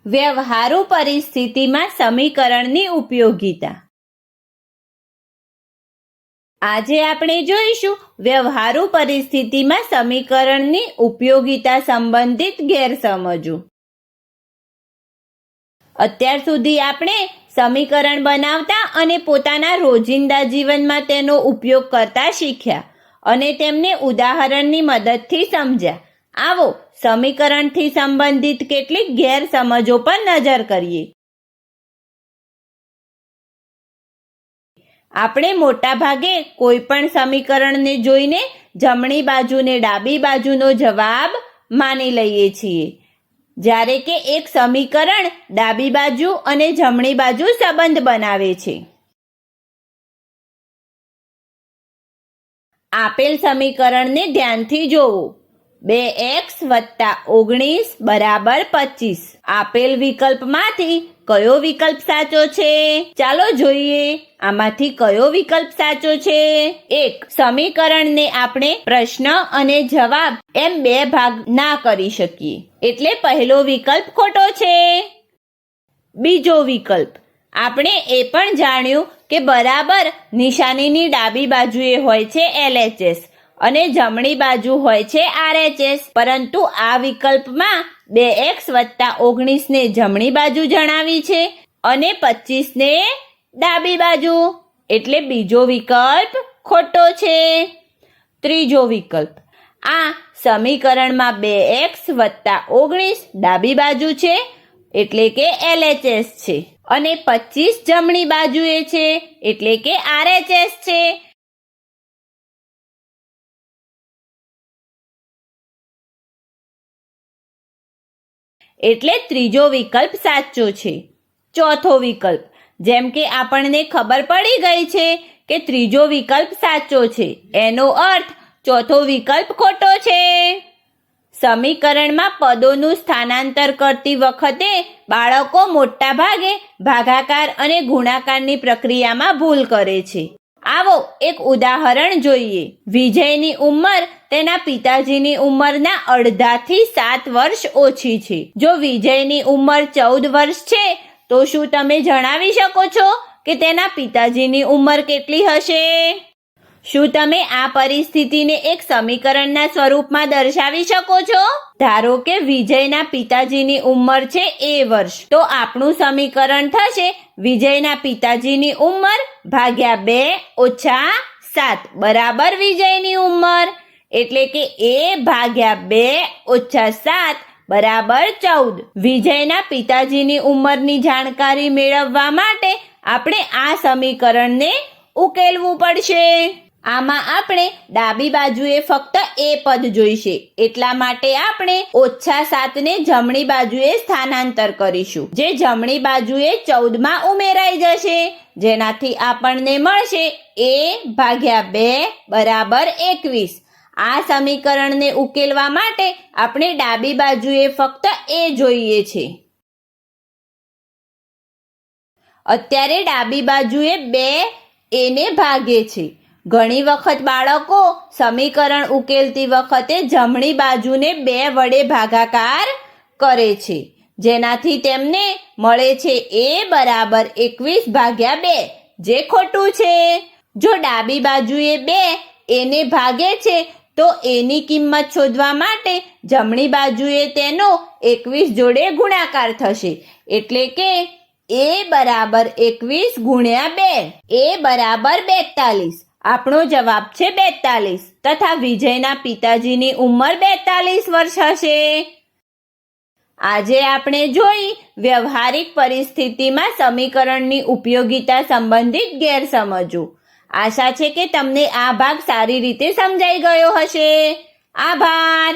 વ્યવહારુ પરિસ્થિતિમાં સમીકરણની ઉપયોગિતા. આજે આપણે જોઈશું વ્યવહારુ પરિસ્થિતિમાં સમીકરણની ઉપયોગિતા સંબંધિત ગેરસમજો. અત્યાર સુધી આપણે સમીકરણ બનાવતા અને પોતાના રોજિંદા જીવનમાં તેનો ઉપયોગ કરતા શીખ્યા અને તેમને ઉદાહરણની મદદથી સમજ્યા. આવો સમીકરણથી સંબંધિત કેટલીક ગેરસમજો પર નજર કરીએ. આપણે મોટા ભાગે કોઈ પણ સમીકરણને જોઈને જમણી બાજુને ડાબી બાજુનો જવાબ માની લઈએ છીએ, જ્યારે કે એક સમીકરણ ડાબી બાજુ અને જમણી બાજુ સંબંધ બનાવે છે. આપેલ સમીકરણને ધ્યાનથી જોવો. 2x + 19 = 25. આપેલ વિકલ્પમાંથી કયો વિકલ્પ સાચો છે? ચાલો જોઈએ આમાંથી કયો વિકલ્પ સાચો છે. 1. સમીકરણને આપણે પ્રશ્ન અને જવાબ એમ બે ભાગ ના કરી શકીએ, એટલે પહેલો વિકલ્પ ખોટો છે. બીજો વિકલ્પ, આપણે એ પણ જાણ્યું કે બરાબર નિશાનીની ડાબી બાજુએ હોય છે LHS અને જમણી બાજુ હોય છે RHS, પરંતુ આ વિકલ્પમાં 2x + 19 ને જમણી બાજુ જણાવી છે અને 25 ને ડાબી બાજુ, એટલે બીજો વિકલ્પ ખોટો છે. ત્રીજો વિકલ્પ, આ સમીકરણમાં 2x + 19 ડાબી બાજુ છે એટલે કે LHS છે અને 25 જમણી બાજુએ છે એટલે કે RHS છે. એટલે ત્રીજો વિકલ્પ સાચો છે. ચોથો વિકલ્પ, જેમ કે આપણને ખબર પડી ગઈ છે કે ત્રીજો વિકલ્પ સાચો છે, એનો અર્થ ચોથો વિકલ્પ ખોટો છે. સમીકરણમાં પદોનું સ્થાનાંતર કરતી વખતે બાળકો મોટા ભાગે ભાગાકાર અને ગુણાકારની પ્રક્રિયામાં ભૂલ કરે છે. આવો એક ઉદાહરણ જોઈએ. વિજયની ઉંમર તેના પિતાજીની ઉંમરના અડધાથી 7 વર્ષ ઓછી છે. જો વિજયની ઉંમર 14 વર્ષ છે તો શું તમે જણાવી શકો છો કે તેના પિતાજીની ઉંમર કેટલી હશે? શું તમે આ પરિસ્થિતિને એક સમીકરણના સ્વરૂપમાં દર્શાવી શકો છો? ધારો કે વિજયના પિતાજીની ઉંમર છે A વર્ષ, તો આપણું સમીકરણ થશે વિજયના પિતાજીની ઉંમર ભાગ્યા 2 ઓછા 7 બરાબર વિજયની ઉંમર, એટલે કે A ભાગ્યા 2 ઓછા 7 બરાબર 14. વિજયના પિતાજીની ઉંમરની જાણકારી મેળવવા માટે આપણે આ સમીકરણને ઉકેલવું પડશે. આમાં આપણે ડાબી બાજુએ ફક્ત A પદ જોઈશે, એટલા માટે આપણે ઓછા 7 ને જમણી બાજુએ સ્થાનાંતર કરીશું, જે જમણી બાજુએ 14 માં ઉમેરાઈ જશે, જેનાથી આપણને મળશે A ભાગ્યા 2 બરાબર 21. આ સમીકરણને ઉકેલવા માટે આપણે ડાબી બાજુએ ફક્ત A જોઈએ છે. અત્યારે ડાબી બાજુએ 2 A ને ભાગે છે. ઘણી વખત બાળકો સમીકરણ ઉકેલતી વખતે જમણી બાજુને 2 વડે ભાગાકાર કરે છે, જેનાથી તેમને મળે છે A બરાબર 21 ભાગ્યા 2, જે ખોટું છે. જો ડાબી બાજુએ 2 A ને ભાગે છે તો A ની કિંમત શોધવા માટે જમણી બાજુએ તેનો 21 જોડે ગુણાકાર થશે, એટલે કે A બરાબર 21 ગુણ્યા 2, A બરાબર 42. આપણો જવાબ છે 42 તથા વિજયના પિતાજીની ઉંમર 42 વર્ષ હશે. આજે આપણે જોઈ વ્યવહારિક પરિસ્થિતિમાં સમીકરણની ઉપયોગિતા સંબંધિત ગેરસમજો. આશા છે કે તમને આ ભાગ સારી રીતે સમજાઈ ગયો હશે. આભાર.